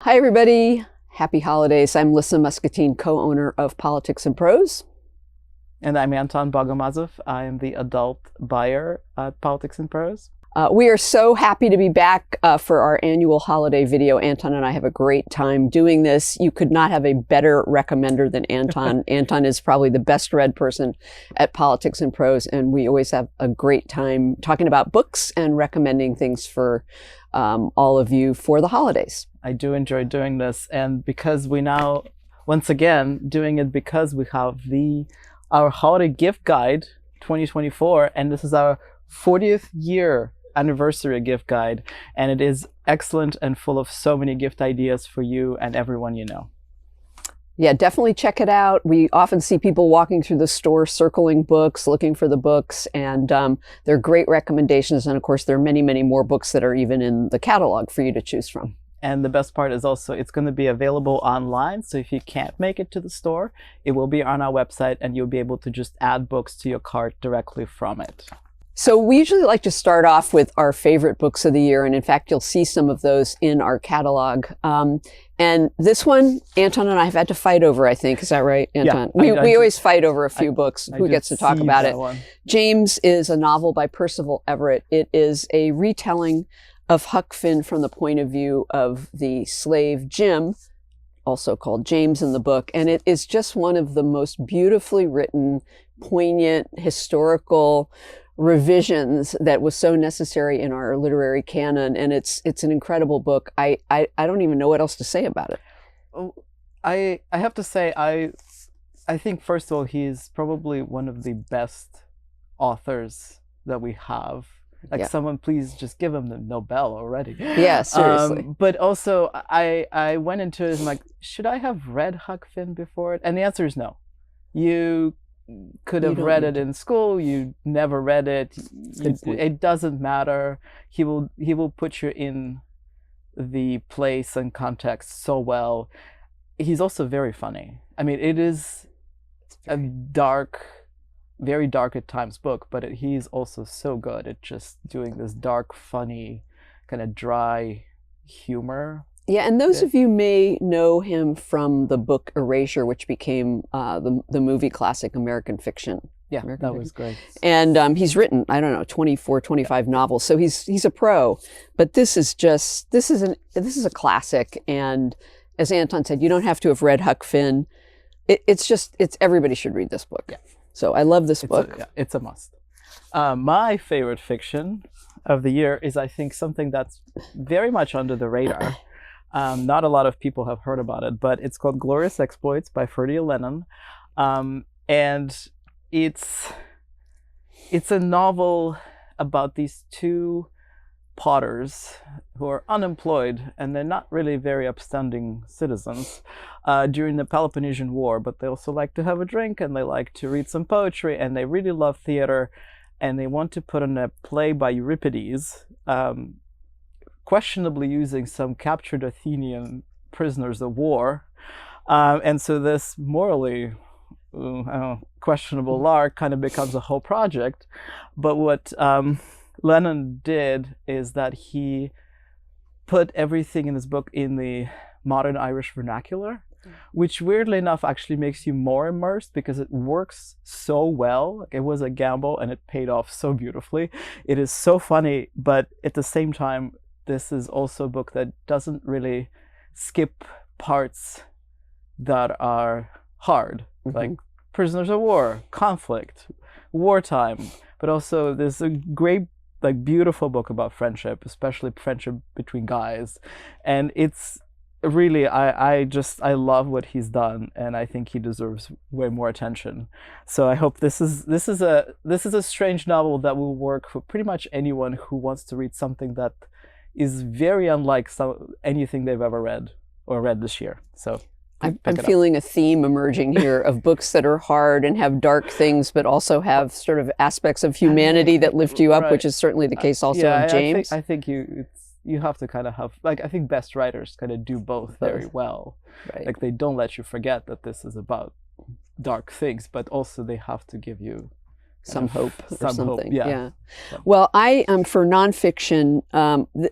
Hi, everybody. Happy holidays. I'm Lissa Muscatine, co-owner of Politics and Prose. And I'm Anton Bogomazov. I am the adult buyer at Politics and Prose. We are so happy to be back for our annual holiday video. Anton and I have a great time doing this. You could not have a better recommender than Anton. Anton is probably the best read person at Politics and Prose, and we always have a great time talking about books and recommending things for all of you for the holidays. I do enjoy doing this, and because we now, once again, doing it because we have our holiday gift guide 2024, and this is our 40th year anniversary gift guide, and it is excellent and full of so many gift ideas for you and everyone you know. Yeah, definitely check it out. We often see people walking through the store circling books, looking for the books, and they're great recommendations. And of course, there are many, many more books that are even in the catalog for you to choose from. And the best part is also it's going to be available online. So if you can't make it to the store, it will be on our website and you'll be able to just add books to your cart directly from it. So we usually like to start off with our favorite books of the year. And in fact, you'll see some of those in our catalog. And this one, Anton and I have had to fight over, I think. Is that right, Anton? Yeah, we always fight over a few books. Who gets to talk about it? One. James is a novel by Percival Everett. It is a retelling of Huck Finn from the point of view of the slave Jim, also called James in the book. And it is just one of the most beautifully written, poignant, historical revisions that was so necessary in our literary canon, and it's an incredible book. I don't even know what else to say about it. I have to say I think first of all he's probably one of the best authors that we have. Like someone please just give him the Nobel already. Yeah, seriously. But also I went into it and like, should I have read Huck Finn before it? And the answer is no. You could have read it in school. You never read it. It doesn't matter. He will put you in the place and context so well. He's also very funny. I mean, it is a dark, very dark at times book, but he's also so good at just doing this dark, funny, kind of dry humor. Yeah, and those of you may know him from the book Erasure, which became the movie classic American Fiction. Yeah, that was great. And he's written, I don't know, 24, 25 novels. So he's a pro. But this is a classic. And as Anton said, you don't have to have read Huck Finn. It's everybody should read this book. Yeah. So I love this book. It's a must. My favorite fiction of the year is, I think, something that's very much under the radar. Not a lot of people have heard about it, but it's called Glorious Exploits by Ferdy Lennon. And it's a novel about these two potters who are unemployed, and they're not really very upstanding citizens during the Peloponnesian War, but they also like to have a drink, and they like to read some poetry, and they really love theater, and they want to put on a play by Euripides, questionably using some captured Athenian prisoners of war. And so this morally questionable lark kind of becomes a whole project. But what Lennon did is that he put everything in his book in the modern Irish vernacular, which weirdly enough actually makes you more immersed because it works so well. Like, it was a gamble and it paid off so beautifully. It is so funny, but at the same time, this is also a book that doesn't really skip parts that are hard, like prisoners of war, conflict, wartime, but also there's a great, like, beautiful book about friendship, especially friendship between guys. And it's really, I love what he's done, and I think he deserves way more attention. So I hope this is a strange novel that will work for pretty much anyone who wants to read something that is very unlike anything they've ever read this year. So I'm feeling a theme emerging here of books that are hard and have dark things, but also have sort of aspects of humanity that lift you up, which is certainly the case also of James. I think you have to kind of have, like, I think best writers kind of do both very well. Right. Like, they don't let you forget that this is about dark things, but also they have to give you some hope or some something. Hope, yeah. Well, I for nonfiction,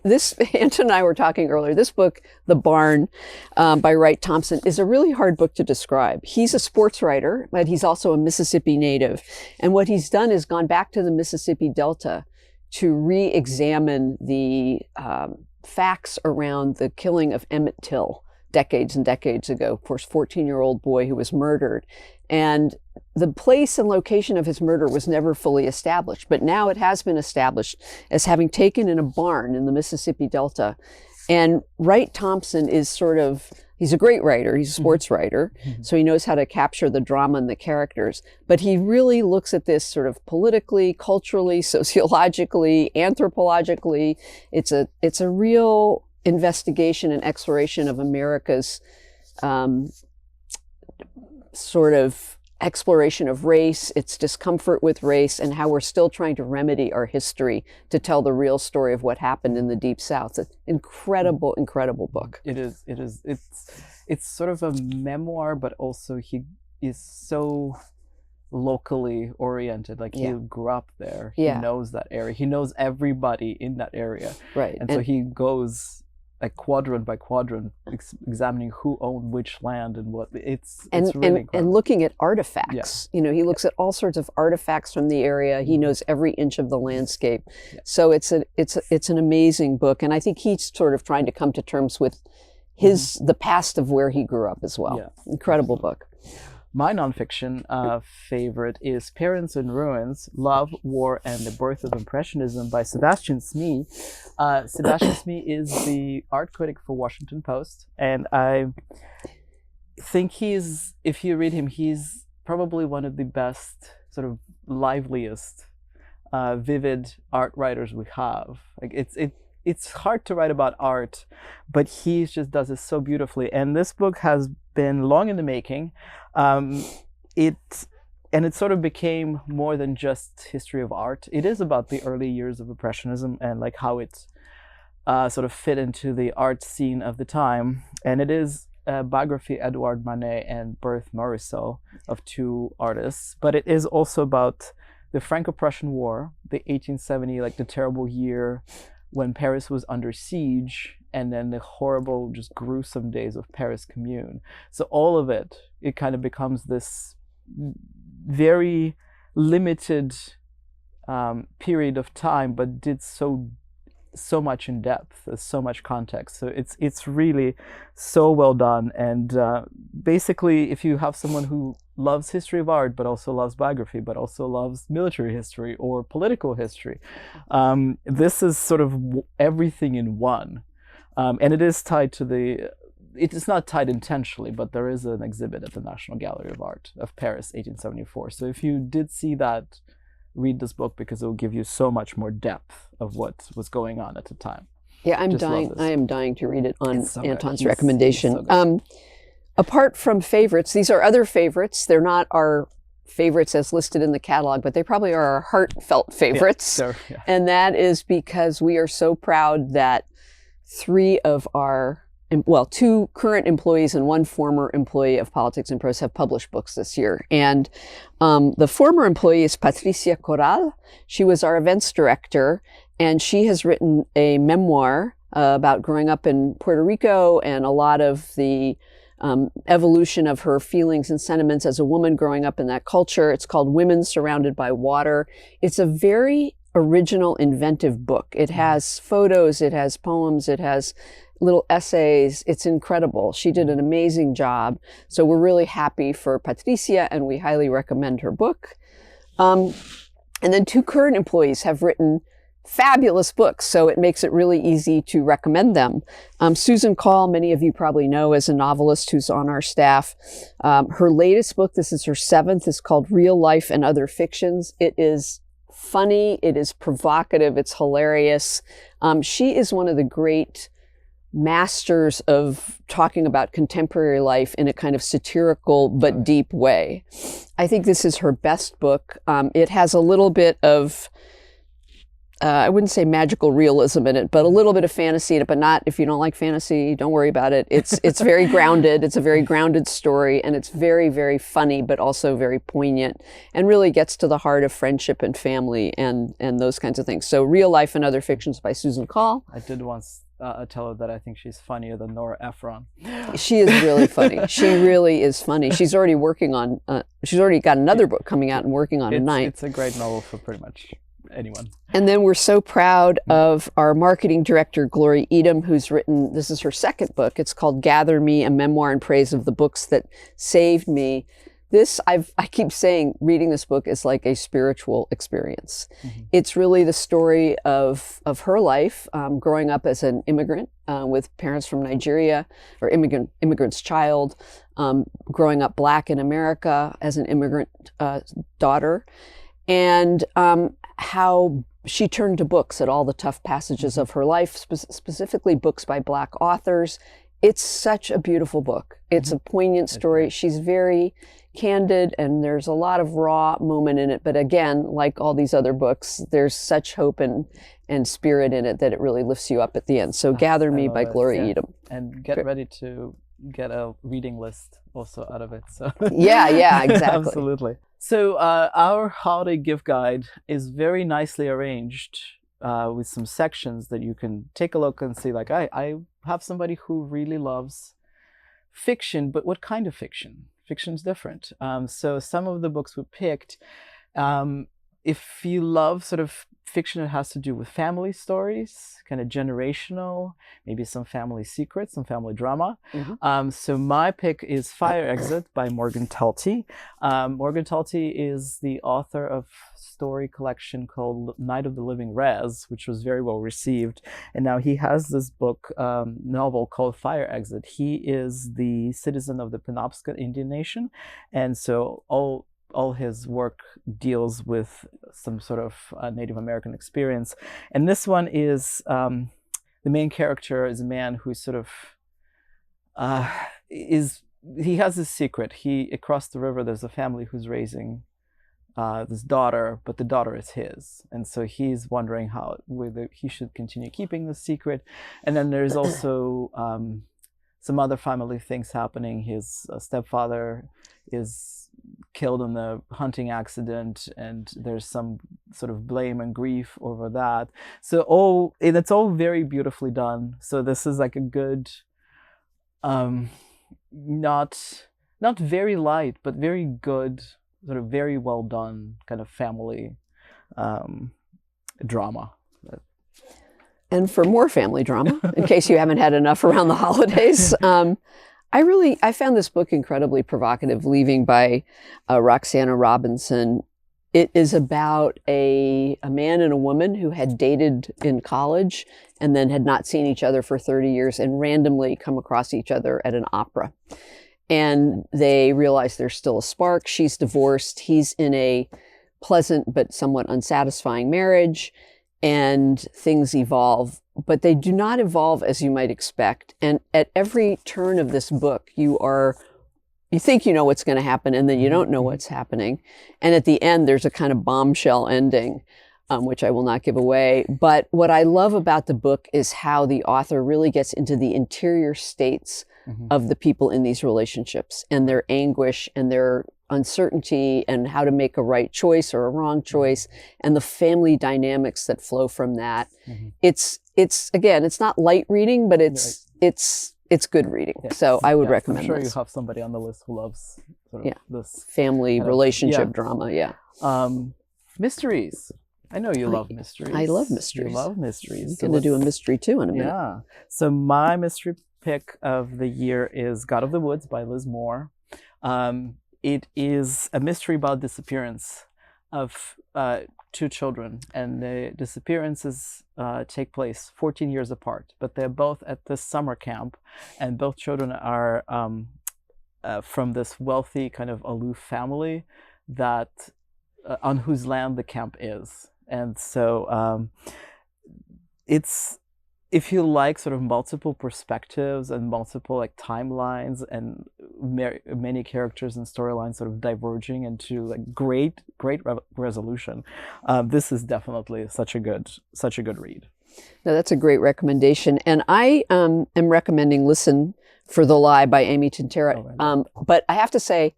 this Anton and I were talking earlier. This book, The Barn, by Wright Thompson, is a really hard book to describe. He's a sports writer, but he's also a Mississippi native, and what he's done is gone back to the Mississippi Delta to re-examine the facts around the killing of Emmett Till decades and decades ago. Of course, 14-year-old boy who was murdered. And the place and location of his murder was never fully established, but now it has been established as having taken in a barn in the Mississippi Delta. And Wright Thompson is he's a great writer, he's a sports writer, so he knows how to capture the drama and the characters, but he really looks at this sort of politically, culturally, sociologically, anthropologically. It's a real investigation and exploration of America's sort of exploration of race, its discomfort with race, and how we're still trying to remedy our history to tell the real story of what happened in the Deep South. It's an incredible, incredible book. It is. It's sort of a memoir, but also he is so locally oriented. Like he grew up there. He knows that area. He knows everybody in that area. Right. And so he goes like quadrant by quadrant, examining who owned which land and what. It's really incredible. And looking at artifacts. You know, he looks at all sorts of artifacts from the area. He knows every inch of the landscape. So it's an amazing book, and I think he's sort of trying to come to terms with the past of where he grew up as well. Incredible book. My nonfiction favorite is Parents in Ruins, Love, War, and the Birth of Impressionism by Sebastian Smee. Sebastian Smee is the art critic for Washington Post, and I think if you read him, he's probably one of the best, sort of liveliest, vivid art writers we have. Like it's hard to write about art, but he just does it so beautifully. And this book has been long in the making. It sort of became more than just history of art. It is about the early years of Impressionism and like how it sort of fit into the art scene of the time. And it is a biography of Edouard Manet and Berthe Morisot, of two artists. But it is also about the Franco-Prussian War, the 1870, like the terrible year when Paris was under siege, and then the horrible, just gruesome days of Paris Commune. So all of it kind of becomes this very limited period of time, but did so much in depth, so much context. So it's really so well done. And basically, if you have someone who loves history of art, but also loves biography, but also loves military history or political history, this is sort of everything in one. And it is tied to it is not tied intentionally, but there is an exhibit at the National Gallery of Art of Paris, 1874. So if you did see that, read this book, because it will give you so much more depth of what was going on at the time. Yeah, I am dying to read it on Anton's recommendation. So apart from favorites, these are other favorites. They're not our favorites as listed in the catalog, but they probably are our heartfelt favorites. And that is because we are so proud that two current employees and one former employee of Politics and Prose have published books this year. And the former employee is Patricia Corral. She was our events director, and she has written a memoir about growing up in Puerto Rico and a lot of the evolution of her feelings and sentiments as a woman growing up in that culture. It's called Women Surrounded by Water. It's a very original, inventive book. It has photos, it has poems, it has little essays. It's incredible. She did an amazing job. So we're really happy for Patricia, and we highly recommend her book. And then two current employees have written fabulous books, so it makes it really easy to recommend them. Susan Call, many of you probably know as a novelist who's on our staff. Her latest book, this is her 7th, is called Real Life and Other Fictions. It is funny, it is provocative, it's hilarious. She is one of the great masters of talking about contemporary life in a kind of satirical but deep way. I think this is her best book. It has a little bit of I wouldn't say magical realism in it, but a little bit of fantasy in it, but not, if you don't like fantasy, don't worry about it. It's very grounded. It's a very grounded story, and it's very, very funny, but also very poignant, and really gets to the heart of friendship and family and those kinds of things. So Real Life and Other Fictions by Susan Call. I did once tell her that I think she's funnier than Nora Ephron. She is really funny. She really is funny. She's already working on, she's already got another book coming out and working on a ninth. It's a great novel for pretty much anyone. And then we're so proud of our marketing director, Gloria Edom, who's written, this is her second book. It's called Gather Me, a memoir in praise of the books that saved me. This, I keep saying, reading this book is like a spiritual experience. Mm-hmm. It's really the story of her life, growing up as an immigrant with parents from Nigeria, or immigrant's child, growing up Black in America as an immigrant daughter, and how she turned to books at all the tough passages of her life, specifically books by Black authors. It's such a beautiful book. It's a poignant story. She's very candid, and there's a lot of raw moment in it. But again, like all these other books, there's such hope and spirit in it that it really lifts you up at the end. So Gather Me by Gloria Edom. And get ready to get a reading list also out of it. So yeah, exactly. Absolutely. So our holiday gift guide is very nicely arranged with some sections that you can take a look and see, like, I have somebody who really loves fiction, but what kind of fiction? Fiction's different. So some of the books we picked, if you love sort of fiction that has to do with family stories, kind of generational, maybe some family secrets, some family drama. Mm-hmm. So my pick is Fire Exit by Morgan Talty. Morgan Talty is the author of a story collection called Night of the Living Rez, which was very well received. And now he has this book, novel called Fire Exit. He is the citizen of the Penobscot Indian Nation. And so all his work deals with some sort of Native American experience. And this one is, the main character is a man who sort of he has this secret. Across the river, there's a family who's raising this daughter, but the daughter is his. And so he's wondering whether he should continue keeping the secret. And then there's also some other family things happening. His stepfather is killed in the hunting accident, and there's some sort of blame and grief over that. So it's all very beautifully done. So this is like a good, not very light, but very good, sort of very well done kind of family drama. And for more family drama, in case you haven't had enough around the holidays, I found this book incredibly provocative, Leaving by Roxana Robinson. It is about a man and a woman who had dated in college and then had not seen each other for 30 years and randomly come across each other at an opera. And they realize there's still a spark. She's divorced. He's in a pleasant but somewhat unsatisfying marriage, and things evolve. But they do not evolve as you might expect. And at every turn of this book, you think you know what's going to happen, and then you don't know what's happening. And at the end, there's a kind of bombshell ending, which I will not give away. But what I love about the book is how the author really gets into the interior states of the people in these relationships, and their anguish and their uncertainty, and how to make a right choice or a wrong choice, and the family dynamics that flow from that. It's again, it's not light reading, but it's good reading. Yeah. So I would recommend I'm sure this. You have somebody on the list who loves sort of this family relationship drama. Yeah. Mysteries. I know you love mysteries. I love mysteries. You love mysteries. I'm going to do a mystery too in a minute. Yeah. So my mystery pick of the year is God of the Woods by Liz Moore. It is a mystery about disappearance of two children, and the disappearances take place 14 years apart, but they're both at this summer camp, and both children are from this wealthy kind of aloof family that on whose land the camp is. And so it's if you like sort of multiple perspectives and multiple like timelines and many characters and storylines sort of diverging into like great resolution, this is definitely such a good read. Now, that's a great recommendation. And I am recommending Listen for the Lie by Amy Tintera. But I have to say,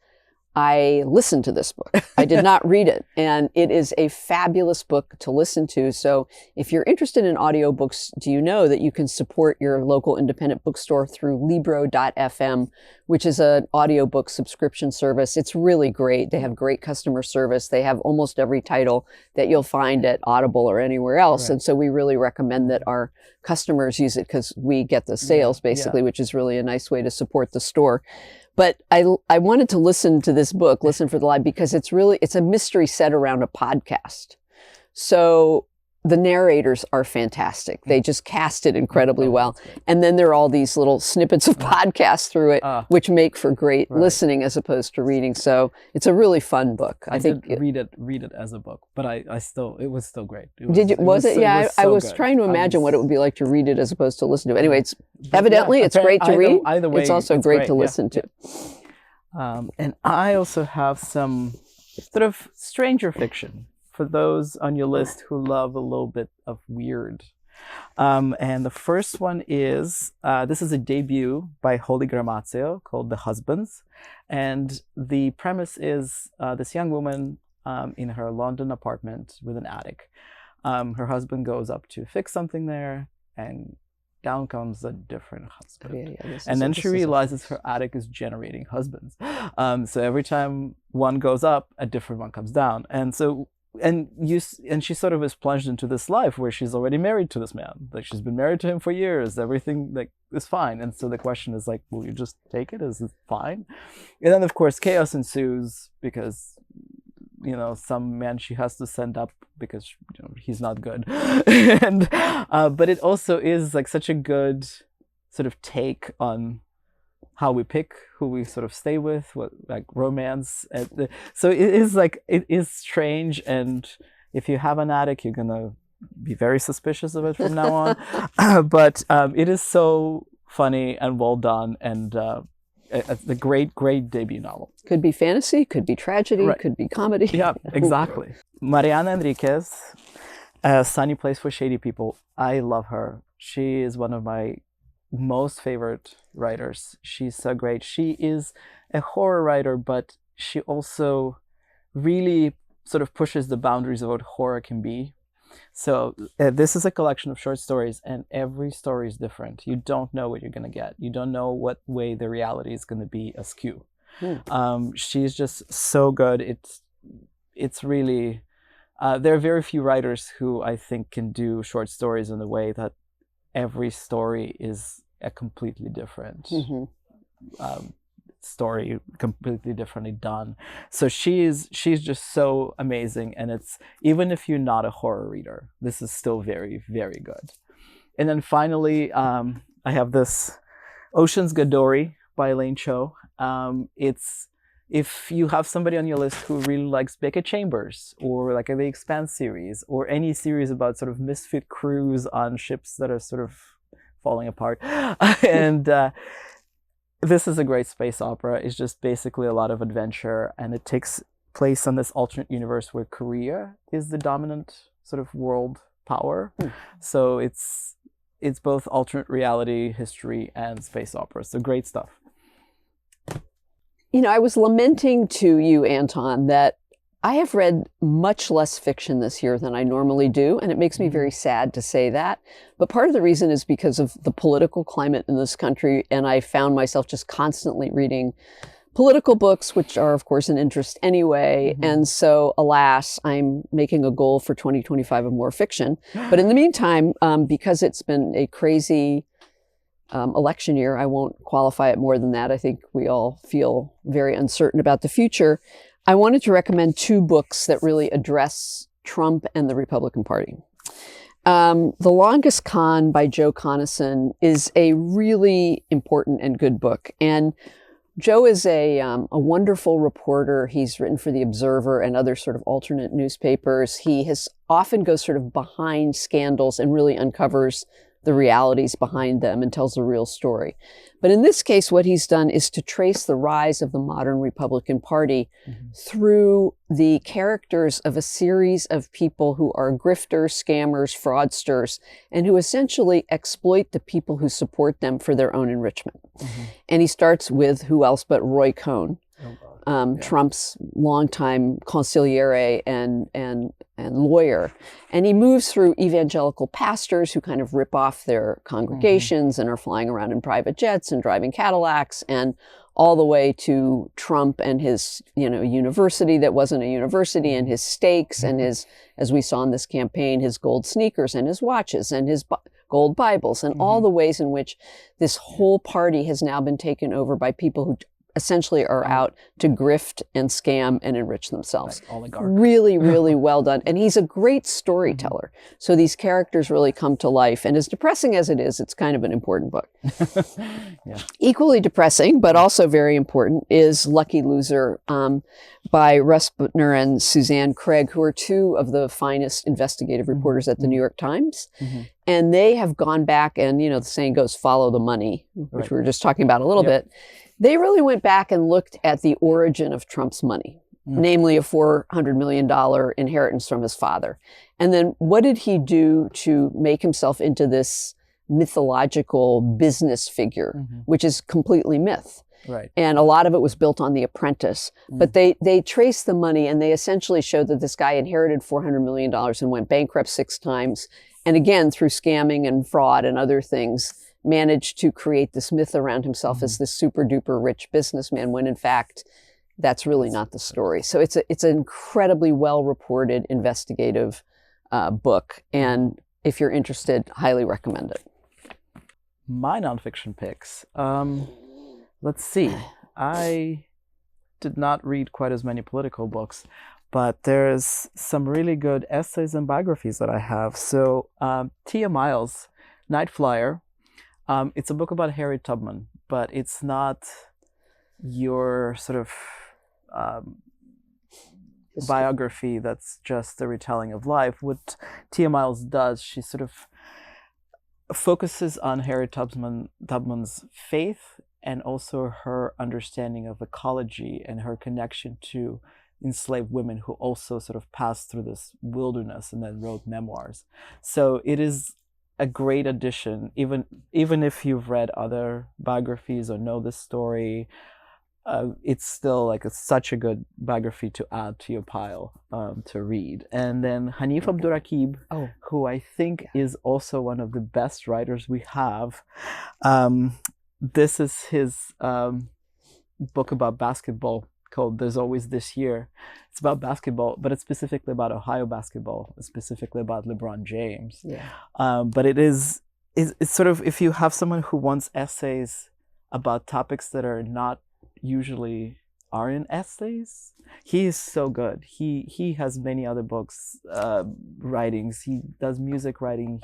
I listened to this book. I did not read it. And it is a fabulous book to listen to. So if you're interested in audiobooks, do you know that you can support your local independent bookstore through Libro.fm, which is an audiobook subscription service. It's really great. They have great customer service. They have almost every title that you'll find at Audible or anywhere else. Right. And so we really recommend that our customers use it because we get the sales basically, which is really a nice way to support the store. But I wanted to listen to this book, Listen for the Lie, because it's a mystery set around a podcast. So the narrators are fantastic. They just cast it incredibly well. And then there are all these little snippets of podcasts through it, which make for great listening as opposed to reading. So it's a really fun book. I think read it as a book, but it was still great. I was trying to imagine what it would be like to read it as opposed to listen to it. Anyway, it's great to read. Either way, it's also great to listen to. And I also have some sort of stranger fiction for those on your list who love a little bit of weird. And the first one is, this is a debut by Holly Gramazio called The Husbands. And the premise is this young woman in her London apartment with an attic. Her husband goes up to fix something there, and down comes a different husband. And then she realizes her attic is generating husbands. So every time one goes up, a different one comes down. And so and she sort of is plunged into this life where she's already married to this man. Like, she's been married to him for years. Everything like is fine. And so the question is like, will you just take it? Is it fine? And then of course chaos ensues because, you know, some man she has to send up because, you know, he's not good. And but it also is like such a good sort of take on how we pick who we sort of stay with, what like romance. So it is strange, and if you have an attic, you're gonna be very suspicious of it from now on. But it is so funny and well done, and a great debut novel. Could be fantasy, could be tragedy, could be comedy. Yeah, exactly. Mariana Enriquez, A Sunny Place for Shady People. I love her. She is one of my most favorite writers. She's so great. She is a horror writer, but she also really sort of pushes the boundaries of what horror can be. So this is a collection of short stories, and every story is different. You don't know what you're going to get. You don't know what way the reality is going to be askew. She's just so good. It's really there are very few writers who I think can do short stories in a way that every story is a completely different story, completely differently done. So she's just so amazing, and it's, even if you're not a horror reader, this is still very, very good. And then finally, I have this Ocean's Gadori by Elaine Cho. It's, if you have somebody on your list who really likes Beckett Chambers, or like the Expanse series, or any series about sort of misfit crews on ships that are sort of falling apart, and this is a great space opera. It's just basically a lot of adventure, and it takes place on this alternate universe where Korea is the dominant sort of world power. So it's both alternate reality, history, and space opera. So great stuff. You know, I was lamenting to you, Anton, that I have read much less fiction this year than I normally do, and it makes me very sad to say that. But part of the reason is because of the political climate in this country, and I found myself just constantly reading political books, which are, of course, an interest anyway. And so, alas, I'm making a goal for 2025 of more fiction. But in the meantime, because it's been a crazy election year, I won't qualify it more than that. I think we all feel very uncertain about the future. I wanted to recommend two books that really address Trump and the Republican Party. The Longest Con by Joe Conason is a really important and good book. And Joe is a wonderful reporter. He's written for The Observer and other sort of alternate newspapers. He often goes sort of behind scandals and really uncovers the realities behind them and tells the real story. But in this case, what he's done is to trace the rise of the modern Republican Party through the characters of a series of people who are grifters, scammers, fraudsters, and who essentially exploit the people who support them for their own enrichment. And he starts with who else but Roy Cohn, Trump's longtime consigliere and lawyer. And he moves through evangelical pastors who kind of rip off their congregations and are flying around in private jets and driving Cadillacs, and all the way to Trump and his, university that wasn't a university, and his stakes and his, as we saw in this campaign, his gold sneakers and his watches and his gold Bibles, and all the ways in which this whole party has now been taken over by people who essentially are out to grift and scam and enrich themselves. Really, really well done. And he's a great storyteller. So these characters really come to life. And as depressing as it is, it's kind of an important book. Equally depressing, but also very important, is Lucky Loser by Russ Butner and Suzanne Craig, who are two of the finest investigative reporters at the New York Times. And they have gone back and, the saying goes, follow the money, which we were just talking about a little bit. They really went back and looked at the origin of Trump's money, namely a $400 million inheritance from his father. And then what did he do to make himself into this mythological business figure, which is completely myth. And a lot of it was built on The Apprentice. But they traced the money, and they essentially showed that this guy inherited $400 million and went bankrupt 6 times. And again, through scamming and fraud and other things, managed to create this myth around himself as this super duper rich businessman, when in fact, that's really not the story. So it's an incredibly well reported investigative book. And if you're interested, highly recommend it. My nonfiction picks. Let's see. I did not read quite as many political books, but there's some really good essays and biographies that I have. So Tia Miles, Night Flyer. It's a book about Harriet Tubman, but it's not your sort of biography that's just a retelling of life. What Tia Miles does, she sort of focuses on Harriet Tubman's faith and also her understanding of ecology and her connection to enslaved women who also sort of passed through this wilderness and then wrote memoirs. So it is a great addition, even if you've read other biographies or know this story. It's still such a good biography to add to your pile to read. And then Hanif Abdurraqib, who I think is also one of the best writers we have. This is his book about basketball called There's Always This Year. It's about basketball, but it's specifically about Ohio basketball, specifically about LeBron James. But it's sort of, if you have someone who wants essays about topics that are not usually are in essays, he is so good. He has many other books, writings. He does music writing.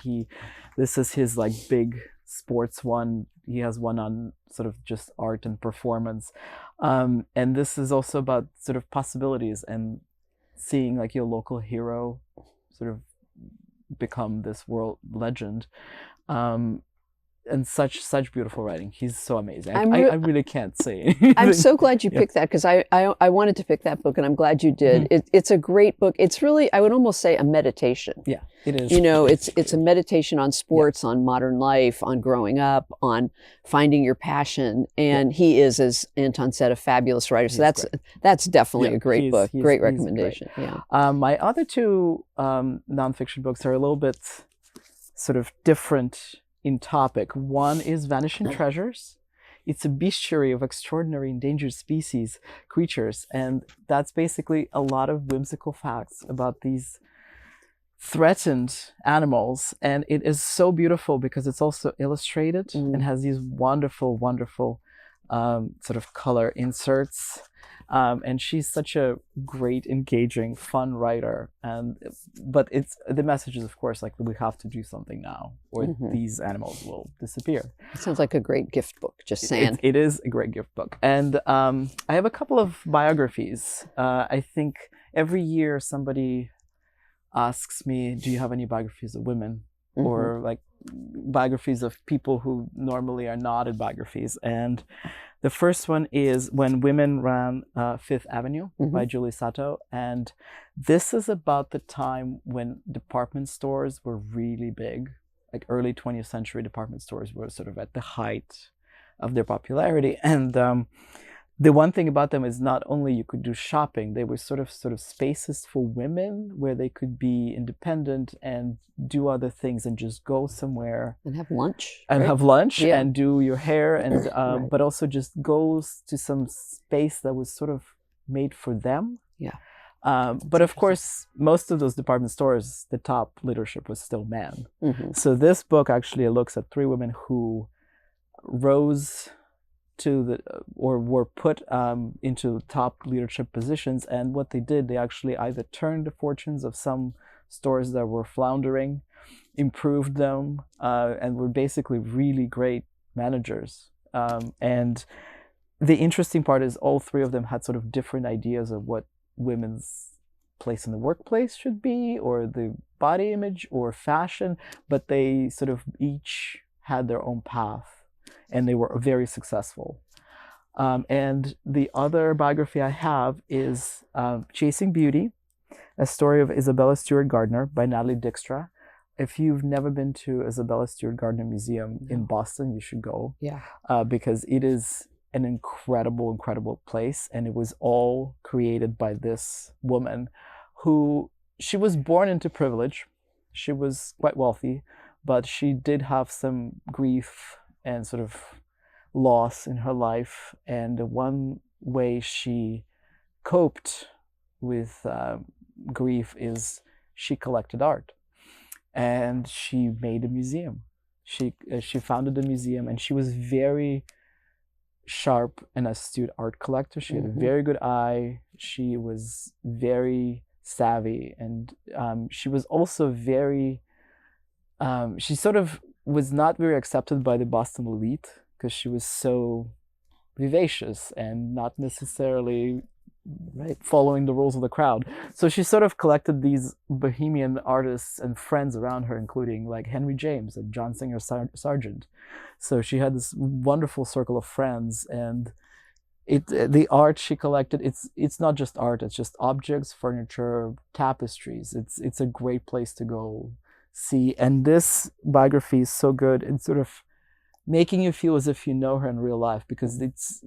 This is his big sports one. He has one on sort of just art and performance. And this is also about sort of possibilities and seeing your local hero sort of become this world legend. And such beautiful writing. He's so amazing. I really can't say anything. I'm so glad you picked that, because I wanted to pick that book, and I'm glad you did. It's a great book. It's really, I would almost say, a meditation. Yeah, it is. It's a meditation on sports, on modern life, on growing up, on finding your passion. And he is, as Anton said, a fabulous writer. So that's definitely a great book. Great recommendation. Great. My other two nonfiction books are a little bit sort of different in topic. One is Vanishing Treasures. It's a bestiary of extraordinary endangered species, creatures, and that's basically a lot of whimsical facts about these threatened animals. And it is so beautiful because it's also illustrated and has these wonderful, wonderful sort of color inserts. And she's such a great, engaging, fun writer. But the message is, of course, we have to do something now, or these animals will disappear. It sounds like a great gift book, just saying. It is a great gift book. And I have a couple of biographies. I think every year somebody asks me, do you have any biographies of women? Or biographies of people who normally are not in biographies. And the first one is When Women Ran Fifth Avenue by Julie Sato. And this is about the time when department stores were really big. Like early 20th century department stores were sort of at the height of their popularity. And the one thing about them is not only you could do shopping, they were sort of spaces for women where they could be independent and do other things and just go somewhere and have lunch and do your hair and but also just goes to some space that was sort of made for them. But of course, most of those department stores, the top leadership was still men. So this book actually looks at three women who rose to or were put into top leadership positions, and what they did, they actually either turned the fortunes of some stores that were floundering, improved them, and were basically really great managers. And the interesting part is all three of them had sort of different ideas of what women's place in the workplace should be, or the body image, or fashion, but they sort of each had their own path. And they were very successful. And the other biography I have is Chasing Beauty, a story of Isabella Stewart Gardner by Natalie Dykstra. If you've never been to Isabella Stewart Gardner Museum in Boston, you should go. Because it is an incredible, incredible place. And it was all created by this woman who, she was born into privilege. She was quite wealthy, but she did have some grief and sort of loss in her life. And one way she coped with grief is she collected art. And she made a museum. She founded a museum, and she was very sharp and astute art collector. She had a very good eye. She was very savvy. And she was also very, she sort of was not very accepted by the Boston elite because she was so vivacious and not necessarily following the rules of the crowd. So she sort of collected these bohemian artists and friends around her, including like Henry James and John Singer Sargent. So she had this wonderful circle of friends, and the art she collected, it's not just art, it's just objects, furniture, tapestries. It's a great place to go see. And this biography is so good in sort of making you feel as if you know her in real life, because it's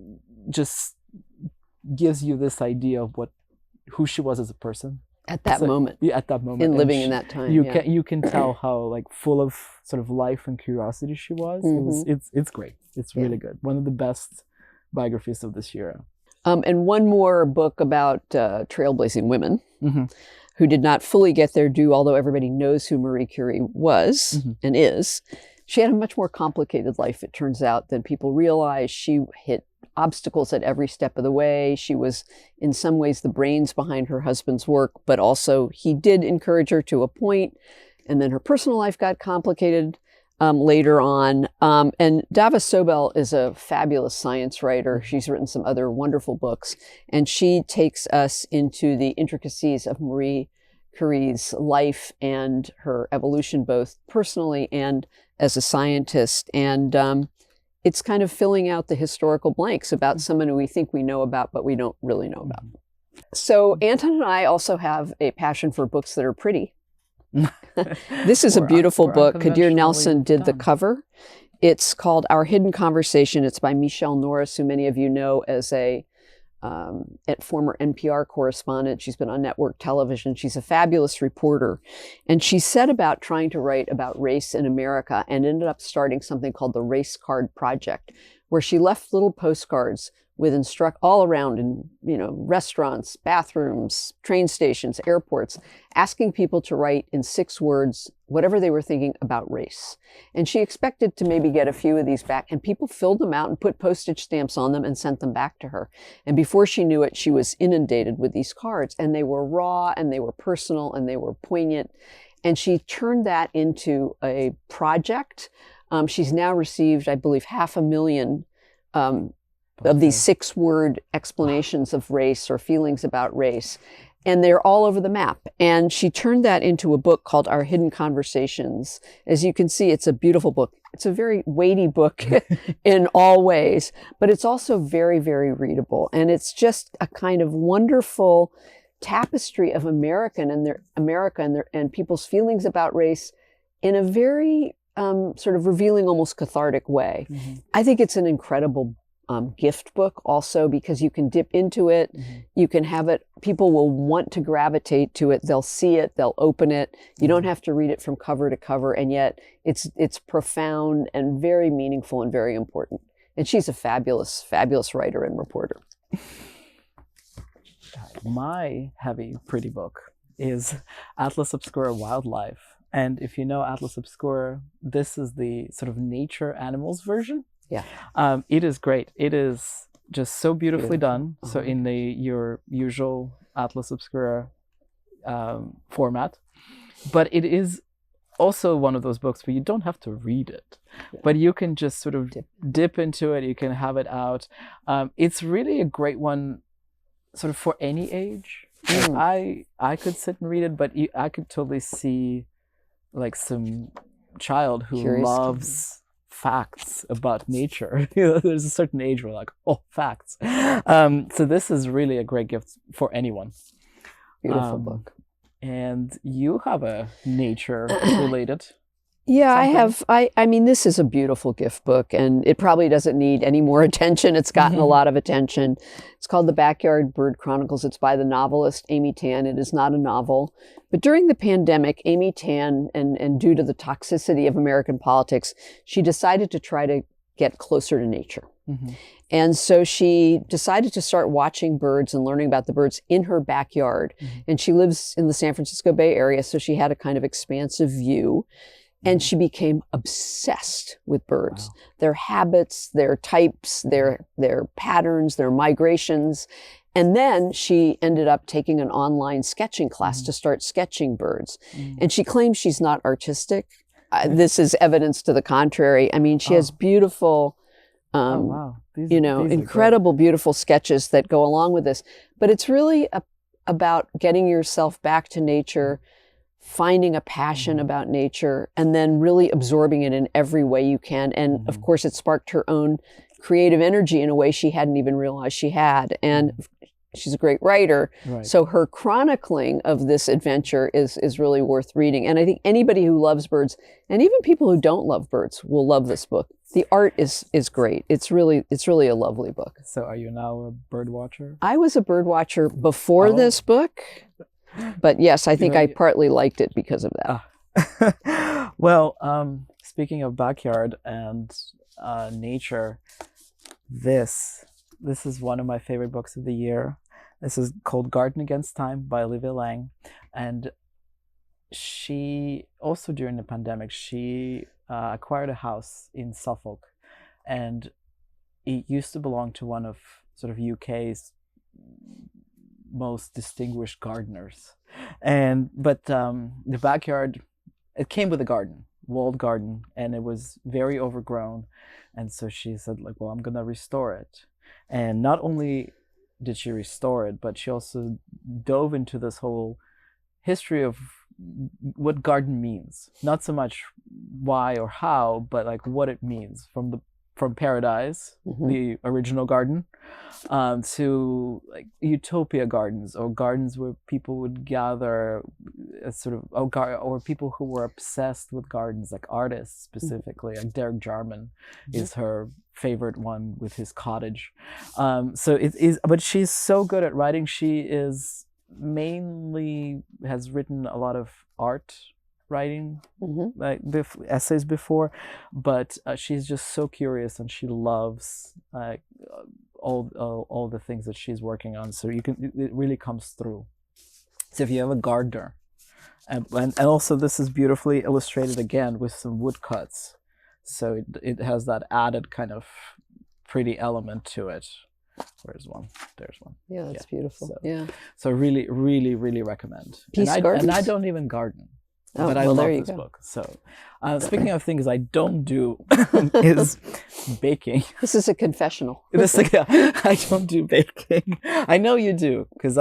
just gives you this idea of who she was as a person at that moment. At that moment, in living in that time. You can tell how like full of sort of life and curiosity she was. It's great. It's really good. One of the best biographies of this year. And one more book about trailblazing women. Who did not fully get their due, although everybody knows who Marie Curie was and is. She had a much more complicated life, it turns out, than people realize. She hit obstacles at every step of the way. She was, in some ways, the brains behind her husband's work, but also he did encourage her to a point. And then her personal life got complicated later on. And Dava Sobel is a fabulous science writer. She's written some other wonderful books, and she takes us into the intricacies of Marie Curie's life and her evolution, both personally and as a scientist. And it's kind of filling out the historical blanks about someone who we think we know about, but we don't really know about. So Anton and I also have a passion for books that are pretty. This is a beautiful book. Kadir Nelson did the cover. It's called Our Hidden Conversation. It's by Michelle Norris, who many of you know as a former NPR correspondent. She's been on network television. She's a fabulous reporter. And she set about trying to write about race in America and ended up starting something called the Race Card Project, where she left little postcards with all around in, restaurants, bathrooms, train stations, airports, asking people to write in 6 words whatever they were thinking about race. And she expected to maybe get a few of these back, and people filled them out and put postage stamps on them and sent them back to her. And before she knew it, she was inundated with these cards, and they were raw and they were personal and they were poignant. And she turned that into a project. She's now received, I believe, 500,000 of these 6-word explanations of race or feelings about race. and they're all over the map. And she turned that into a book called Our Hidden Conversations. As you can see, it's a beautiful book. It's a very weighty book in all ways, but it's also very, very readable. And it's just a kind of wonderful tapestry of America and people's feelings about race in a very sort of revealing, almost cathartic way. Mm-hmm. I think it's an incredible gift book also, because you can dip into it, Mm-hmm. you can have it, people will want to gravitate to it, they'll see it, they'll open it. You don't have to read it from cover to cover, and yet it's profound and very meaningful and very important. And she's a fabulous, fabulous writer and reporter. My heavy, pretty book is Atlas Obscura Wildlife. And if you know Atlas Obscura, this is the sort of nature animals version. Yeah. It is great. It is just so beautifully done. So in your usual Atlas Obscura format. But it is also one of those books where you don't have to read it, but you can just sort of dip into it. You can have it out. It's really a great one sort of for any age. I could sit and read it, but I could totally see like some child who loves facts about nature. There's a certain age where like, oh, facts. So this is really a great gift for anyone. Beautiful book. And you have a nature related. Yeah, something. I have. I mean, this is a beautiful gift book, and it probably doesn't need any more attention. It's gotten a lot of attention. It's called The Backyard Bird Chronicles. It's by the novelist Amy Tan. It is not a novel. But during the pandemic, Amy Tan, and due to the toxicity of American politics, she decided to try to get closer to nature. Mm-hmm. And so she decided to start watching birds and learning about the birds in her backyard. Mm-hmm. And she lives in the San Francisco Bay Area, so she had a kind of expansive view. And she became obsessed with birds, their habits, their types, their patterns, their migrations. And then she ended up taking an online sketching class to start sketching birds. And she claims she's not artistic. This is evidence to the contrary. I mean, she has beautiful, these incredible, beautiful sketches that go along with this. But it's really about getting yourself back to nature, finding a passion about nature, and then really absorbing it in every way you can. And of course, it sparked her own creative energy in a way she hadn't even realized she had. And she's a great writer. Right. So her chronicling of this adventure is really worth reading. And I think anybody who loves birds, and even people who don't love birds, will love this book. The art is great. It's really a lovely book. So are you now a bird watcher? I was a bird watcher before this book. But yes, I think I partly liked it because of that. Well, speaking of backyard and nature, this is one of my favorite books of the year. This is called Garden Against Time by Olivia Lang. And she, also during the pandemic, she acquired a house in Suffolk. And it used to belong to one of sort of UK's most distinguished gardeners, but the backyard, it came with a garden, walled garden, and it was very overgrown. And so she said, like, well, I'm gonna restore it. And not only did she restore it, but she also dove into this whole history of what garden means, not so much why or how, but like what it means from paradise, the original garden, to like utopia gardens, or gardens where people would gather, or people who were obsessed with gardens, like artists specifically. Like Derek Jarman is her favorite one with his cottage. So it is, but she's so good at writing. She has written a lot of art writing, like essays before, but she's just so curious, and she loves all the things that she's working on. So it really comes through. So if you have a gardener, and also this is beautifully illustrated again with some woodcuts, so it has that added kind of pretty element to it. Where's one? There's one. Yeah, it's beautiful. So really, really, really recommend. Peace Gardens. And I don't even garden. Oh, but I well, love there you this go. book. So, speaking of things I don't do, is baking. This is a confessional. I don't do baking. I know you do because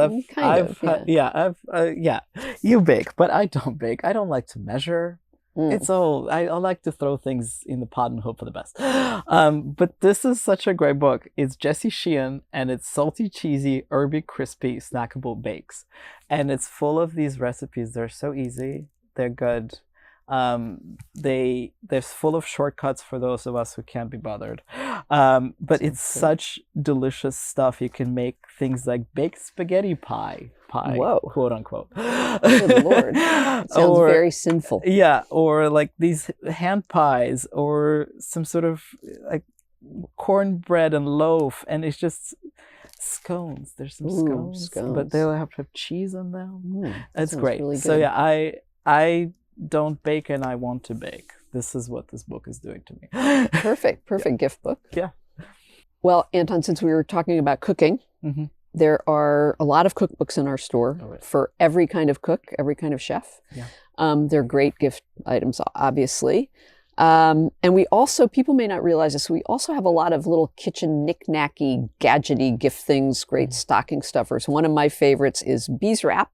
yeah, you bake, but I don't bake. I don't like to measure. It's all I like to throw things in the pot and hope for the best. But this is such a great book. It's Jessie Sheehan, and it's salty, cheesy, herby, crispy, snackable bakes, and it's full of these recipes. They're so easy. They're good. They're full of shortcuts for those of us who can't be bothered. But it's such delicious stuff. You can make things like baked spaghetti pie, Whoa. quote unquote. Good Lord. It sounds very sinful. Yeah, or like these hand pies, or some sort of like cornbread and loaf, and it's just scones. There's some scones, but they'll have to have cheese on them. It's great. Really so yeah, I don't bake, and I want to bake. This is what this book is doing to me. Perfect gift book. Yeah. Well, Anton, since we were talking about cooking, there are a lot of cookbooks in our store for every kind of cook, every kind of chef. Yeah. They're great gift items, obviously. And we also, people may not realize this, we also have a lot of little kitchen knick-knacky, gadgety gift things, great stocking stuffers. One of my favorites is bees wrap.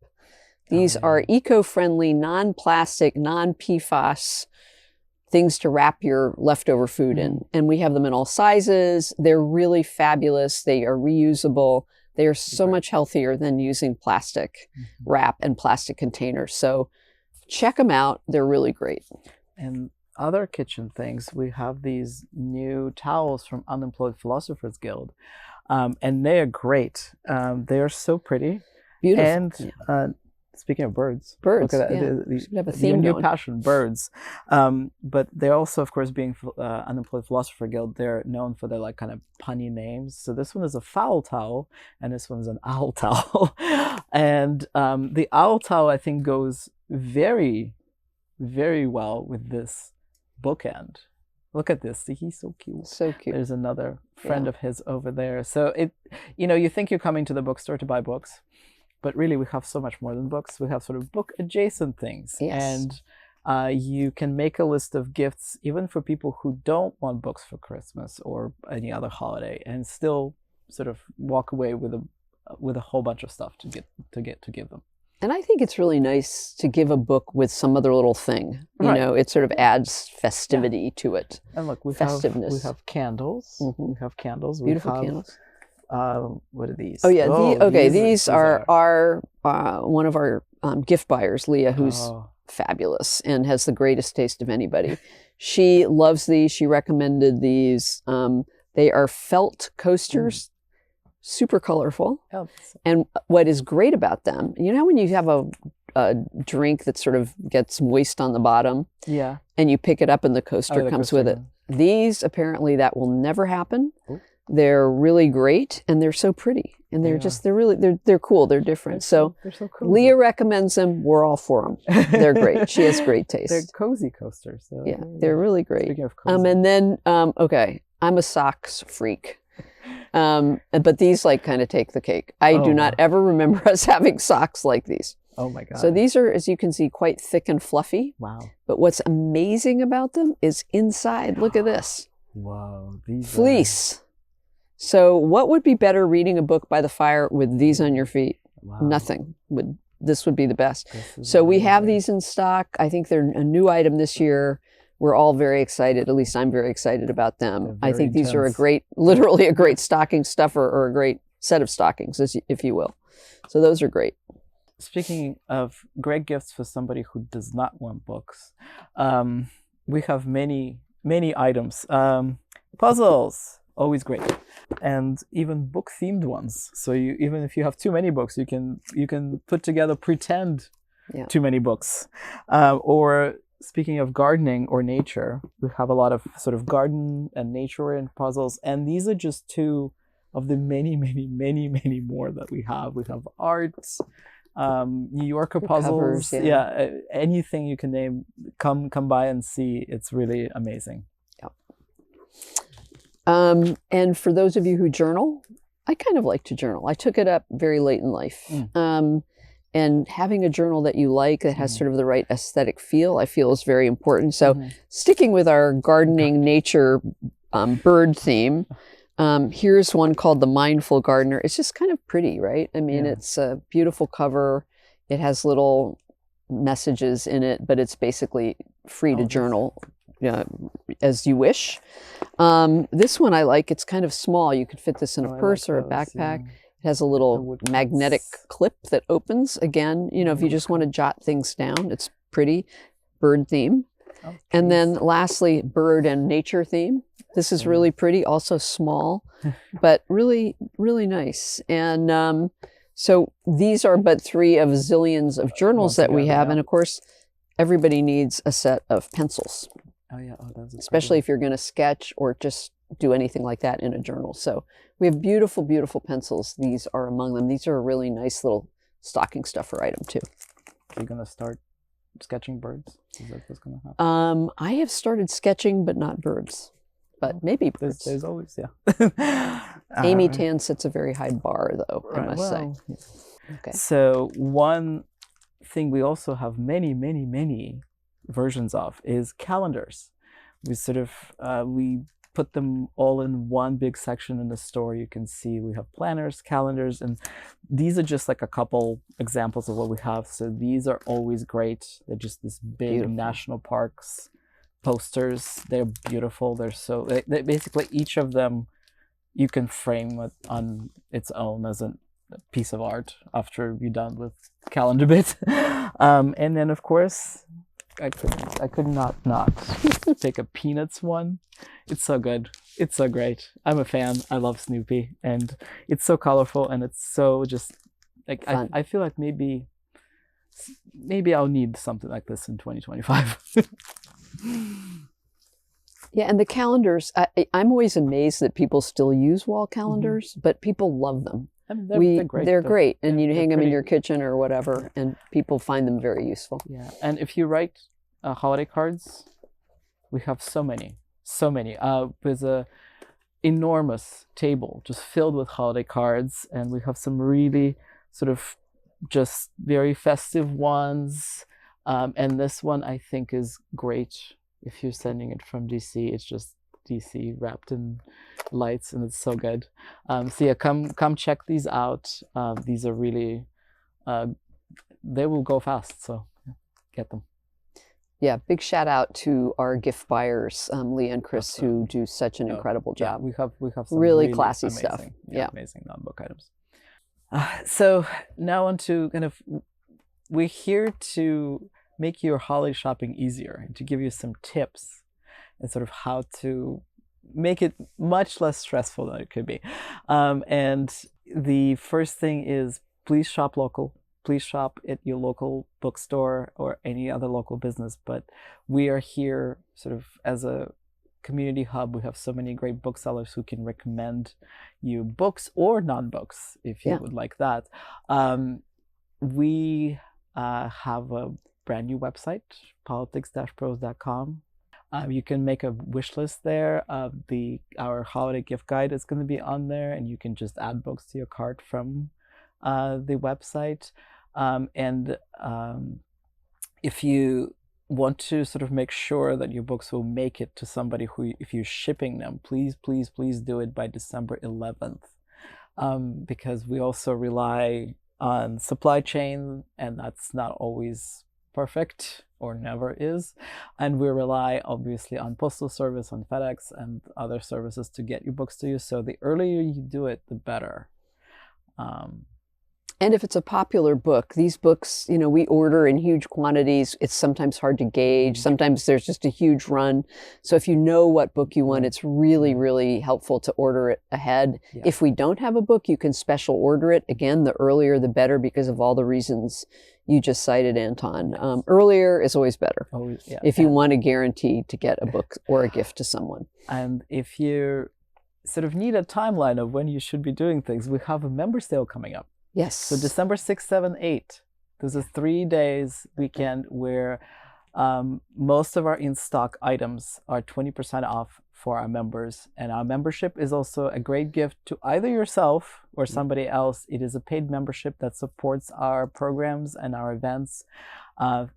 These are eco-friendly, non-plastic, non-PFAS things to wrap your leftover food in. And we have them in all sizes. They're really fabulous. They are reusable. They are so much healthier than using plastic wrap and plastic containers. So check them out. They're really great. And other kitchen things, we have these new towels from Unemployed Philosophers Guild. And they are great. They are so pretty. Beautiful. And speaking of birds, look at that. We have a theme new going. Passion, birds. But they're also, of course, being Unemployed Philosopher Guild, they're known for their like kind of punny names. So this one is a fowl towel, and this one's an owl towel. And the owl towel, I think, goes very, very well with this bookend. Look at this. See, he's so cute. So cute. There's another friend of his over there. So you think you're coming to the bookstore to buy books, but really we have so much more than books. We have sort of book adjacent things. Yes. And you can make a list of gifts even for people who don't want books for Christmas or any other holiday, and still sort of walk away with a whole bunch of stuff to give them. And I think it's really nice to give a book with some other little thing. You know, it sort of adds festivity to it. And look, we Festiveness. have candles. We have candles. Beautiful candles. What are these? Oh yeah, these are one of our gift buyers, Leah, who's fabulous and has the greatest taste of anybody. She loves these. She recommended these. They are felt coasters. Super colorful. And what is great about them, you know when you have a drink that sort of gets moist on the bottom? Yeah. And you pick it up and the coaster comes with it. These, apparently, that will never happen. They're really great, and they're so pretty. And they're they're cool. They're different. So cool. Leah recommends them. We're all for them. They're great. She has great taste. They're cozy coasters. So They're really great. Speaking of cozy. And then, I'm a socks freak. But these kind of take the cake. I do not ever remember us having socks like these. Oh my God. So these are, as you can see, quite thick and fluffy. Wow. But what's amazing about them is inside, look at this. Wow. These fleece. So what would be better reading a book by the fire with these on your feet? Wow. Nothing. This would be the best. So we have these in stock. I think they're a new item this year. We're all very excited. At least I'm very excited about them. I think these are literally a great stocking stuffer, or a great set of stockings, if you will. So those are great. Speaking of great gifts for somebody who does not want books, we have many items. Puzzles, always great, and even book-themed ones. So even if you have too many books, you can put together pretend too many books, or. Speaking of gardening or nature, we have a lot of sort of garden and nature-oriented puzzles, and these are just two of the many more that we have. We have arts, New Yorker puzzles, covers, anything you can name. Come by and see. It's really amazing. Yeah. And for those of you who journal, I kind of like to journal. I took it up very late in life. And having a journal that you like that has sort of the right aesthetic feel, I feel is very important. So sticking with our gardening nature bird theme, here's one called The Mindful Gardener. It's just kind of pretty, right? I mean, it's a beautiful cover. It has little messages in it, but it's basically free to journal as you wish. This one I like. It's kind of small. You could fit this in a purse or a backpack. It has a little magnetic clip that opens. Again, you know, if you just want to jot things down, it's pretty. Bird theme. Oh, and then lastly, bird and nature theme. This is really pretty, also small, but really, really nice. And so these are but 3 of zillions of journals that we have. And of course, everybody needs a set of pencils. Oh yeah, that's especially if you're going to sketch or just do anything like that in a journal. So we have beautiful, beautiful pencils. These are among them. These are a really nice little stocking stuffer item too. Are you going to start sketching birds? Is that what's going to happen? I have started sketching, but not birds. But maybe birds. There's always, Amy Tan sets a very high bar, though, I must say. Okay. So one thing we also have many, many, many versions of is calendars. We sort of, we put them all in one big section in the store. You can see we have planners, calendars, and these are just like a couple examples of what we have. So these are always great. They're just this big national parks posters. They're beautiful. They're so, they basically each of them you can frame it on its own as a piece of art after you're done with calendar bit. And then of course, I could not take a Peanuts one. It's so good. It's so great. I'm a fan. I love Snoopy, and it's so colorful, and it's so just like I feel like maybe I'll need something like this in 2025. Yeah, and the calendars, I'm always amazed that people still use wall calendars, but people love them. I mean, they're great. They're great, and you hang them in your kitchen or whatever, and people find them very useful. Yeah, and if you write holiday cards, we have so many. There's a enormous table just filled with holiday cards, and we have some really sort of just very festive ones. And this one I think is great if you're sending it from DC. It's just DC wrapped in lights, and it's so good. So yeah, come check these out. These are really, they will go fast, so get them. Yeah, big shout out to our gift buyers, Leah and Chris, who do such an incredible job. We have some really classy amazing stuff. Yeah, amazing non-book items. So now on to kind of, we're here to make your holiday shopping easier and to give you some tips and sort of how to make it much less stressful than it could be. And the first thing is, please shop local. Please shop at your local bookstore or any other local business. But we are here sort of as a community hub. We have so many great booksellers who can recommend you books or non-books if you would like that. We have a brand new website, politics-prose.com. You can make a wish list there. Our holiday gift guide is going to be on there, and you can just add books to your cart from the website. If you want to sort of make sure that your books will make it to somebody who, if you're shipping them, please do it by December 11th, because we also rely on supply chain, and that's not always perfect, or never is, and we rely obviously on postal service, on FedEx and other services to get your books to you. So the earlier you do it, the better. And if it's a popular book, these books, you know, we order in huge quantities. It's sometimes hard to gauge. Sometimes there's just a huge run. So if you know what book you want, it's really, really helpful to order it ahead. Yeah. If we don't have a book, you can special order it. Again, the earlier the better, because of all the reasons you just cited, Anton. Earlier is always better. If you want a guarantee to get a book or a gift to someone. And if you sort of need a timeline of when you should be doing things, we have a member sale coming up. Yes. So December 6th, 7th, 8th. This is 3 days weekend where most of our in-stock items are 20% off for our members. And our membership is also a great gift to either yourself or somebody else. It is a paid membership that supports our programs and our events.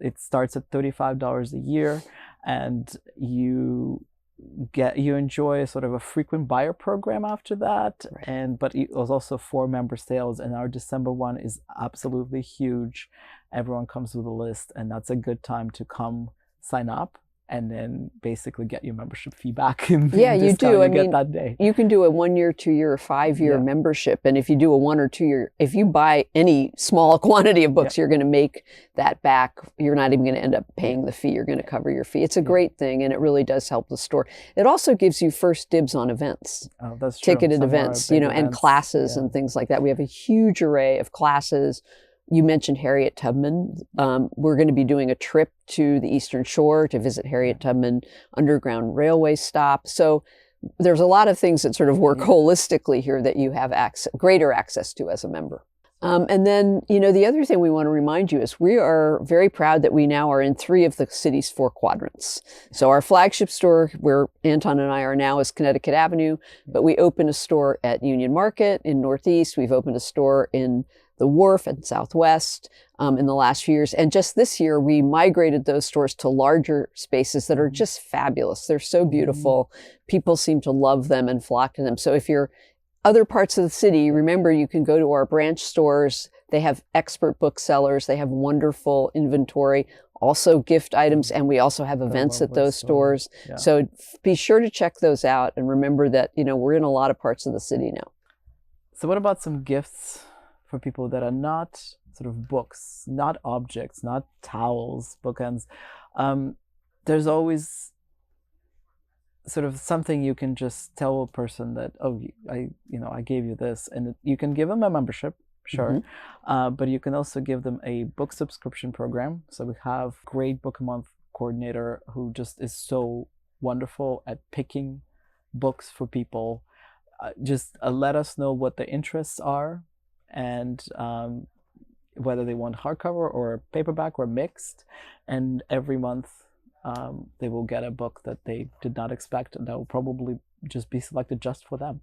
It starts at $35 a year, and you enjoy sort of a frequent buyer program after that. Right. But it was also 4 member sales, and our December one is absolutely huge. Everyone comes with a list, and that's a good time to come sign up and then basically get your membership fee back in the you do. I mean, that day. You can do a 1 year, 2 year, 5 year membership. And if you do a 1 or 2 year, if you buy any small quantity of books, you're going to make that back. You're not even going to end up paying the fee. You're going to cover your fee. It's a great thing, and it really does help the store. It also gives you first dibs on events. Oh, that's true. Ticketed events, and events. classes and things like that. We have a huge array of classes. You mentioned Harriet Tubman. We're going to be doing a trip to the Eastern Shore to visit Harriet Tubman Underground Railway stop. So there's a lot of things that sort of work holistically here that you have greater access to as a member. And then, the other thing we want to remind you is we are very proud that we now are in 3 of the city's 4 quadrants. So our flagship store, where Anton and I are now, is Connecticut Avenue, but we opened a store at Union Market in Northeast. We've opened a store in the Wharf and Southwest in the last few years. And just this year, we migrated those stores to larger spaces that are just fabulous. They're so beautiful. People seem to love them and flock to them. So if you're other parts of the city, remember, you can go to our branch stores. They have expert booksellers. They have wonderful inventory, also gift items, and we also have events at those stores. Yeah. So be sure to check those out, and remember that, we're in a lot of parts of the city now. So what about some gifts for people that are not sort of books, not objects, not towels, bookends? There's always sort of something you can just tell a person that, I gave you this, and you can give them a membership, sure, but you can also give them a book subscription program. So we have a great book a month coordinator who just is so wonderful at picking books for people. Just let us know what their interests are, and whether they want hardcover or paperback or mixed, and every month they will get a book that they did not expect, and that will probably just be selected just for them.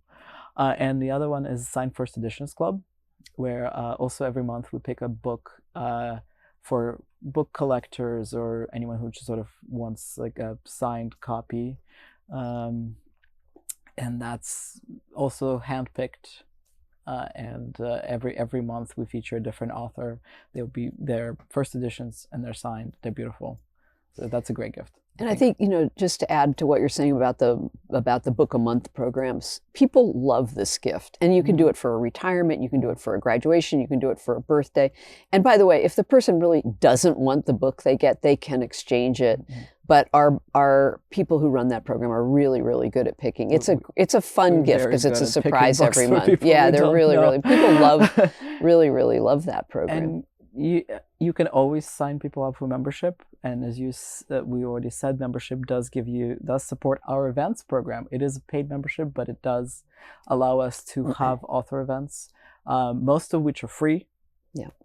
And the other one is Signed First Editions Club, where also every month we pick a book for book collectors or anyone who just sort of wants like a signed copy. And that's also handpicked. And every month we feature a different author. They'll be their first editions, and they're signed. They're beautiful. So that's a great gift. And I think, just to add to what you're saying about the book a month programs, people love this gift. And you can do it for a retirement, you can do it for a graduation, you can do it for a birthday. And by the way, if the person really doesn't want the book they get, they can exchange it. But our people who run that program are really, really good at picking. It's a fun gift because it's a surprise every month. Yeah, they're really people really love that program. And you can always sign people up for membership, and as we already said, membership does support our events program. It is a paid membership, but it does allow us to have author events, most of which are free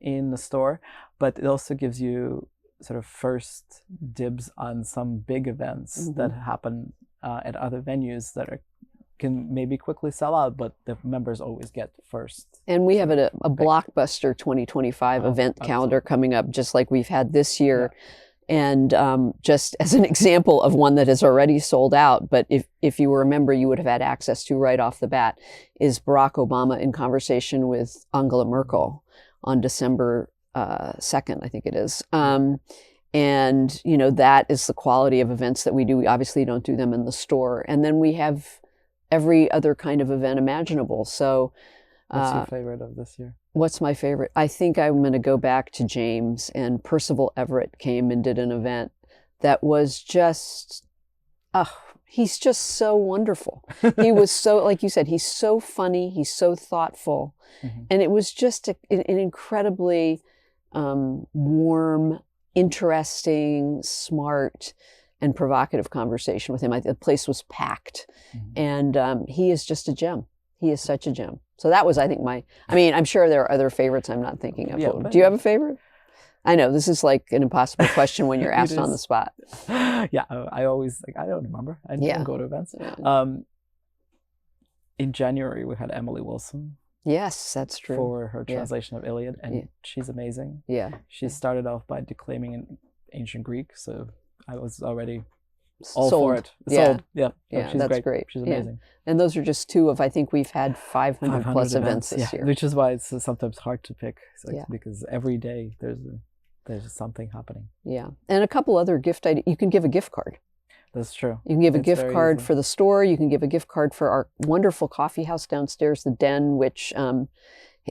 in the store, but it also gives you sort of first dibs on some big events that happen at other venues that can maybe quickly sell out, but the members always get first. And we have a blockbuster 2025 event calendar coming up, just like we've had this year. And just as an example of one that has already sold out, but if you were a member, you would have had access to right off the bat, is Barack Obama in conversation with Angela Merkel on December 2nd, I think it is. And, that is the quality of events that we do. We obviously don't do them in the store. And then we have every other kind of event imaginable. So what's your favorite of this year? What's my favorite? I think I'm going to go back to James, and Percival Everett came and did an event that was just, he's just so wonderful. He was so, like you said, he's so funny, he's so thoughtful. And it was just an incredibly warm, interesting, smart, and provocative conversation with him. The place was packed, and he is just a gem. He is such a gem. So that was, I think, I'm sure there are other favorites I'm not thinking of. Do you have a favorite? I know this is like an impossible question when you're It asked on is. the spot. Yeah, I always like, I don't remember. I Yeah. don't go to events. Yeah. In January, we had Emily Wilson Yes, that's true. for her Yeah. translation of Iliad, and Yeah. she's amazing. Yeah. She started off by declaiming in ancient Greek, so I was already all for Sold. it. Yeah. Sold. Yeah. No, Yeah, she's that's great. She's Yeah. amazing. And those are just two of, I think we've had 500 plus events this year. Which is why it's sometimes hard to pick, Yeah. because every day there's something happening. Yeah. And a couple other gift ideas. You can give a gift card. That's true. You can give a It's gift very card easy. for the store. You can give a gift card for our wonderful coffee house downstairs, the Den, which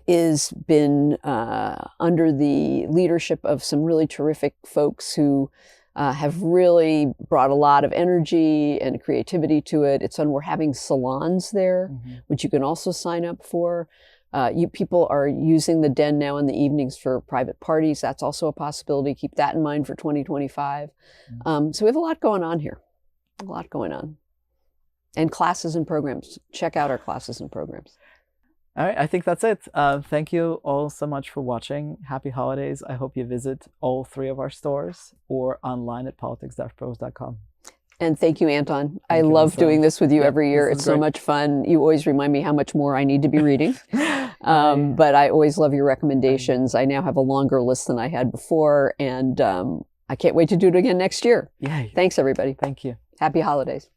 is been under the leadership of some really terrific folks who have really brought a lot of energy and creativity to it. We're having salons there, Mhm. which you can also sign up for. People are using the Den now in the evenings for private parties. That's also a possibility. Keep that in mind for 2025. So we have a lot going on here. A lot going on. And classes and programs. Check out our classes and programs. All right, I think that's it. Thank you all so much for watching. Happy holidays. I hope you visit all 3 of our stores or online at politics-prose.com. And thank you, Anton. I Thank you, love Lissa. doing this with you Yeah, every year. this is It's so great. much fun. You always remind me how much more I need to be reading. But I always love your recommendations. I now have a longer list than I had before, and I can't wait to do it again next year. Yay. Thanks, everybody. Thank you. Happy holidays.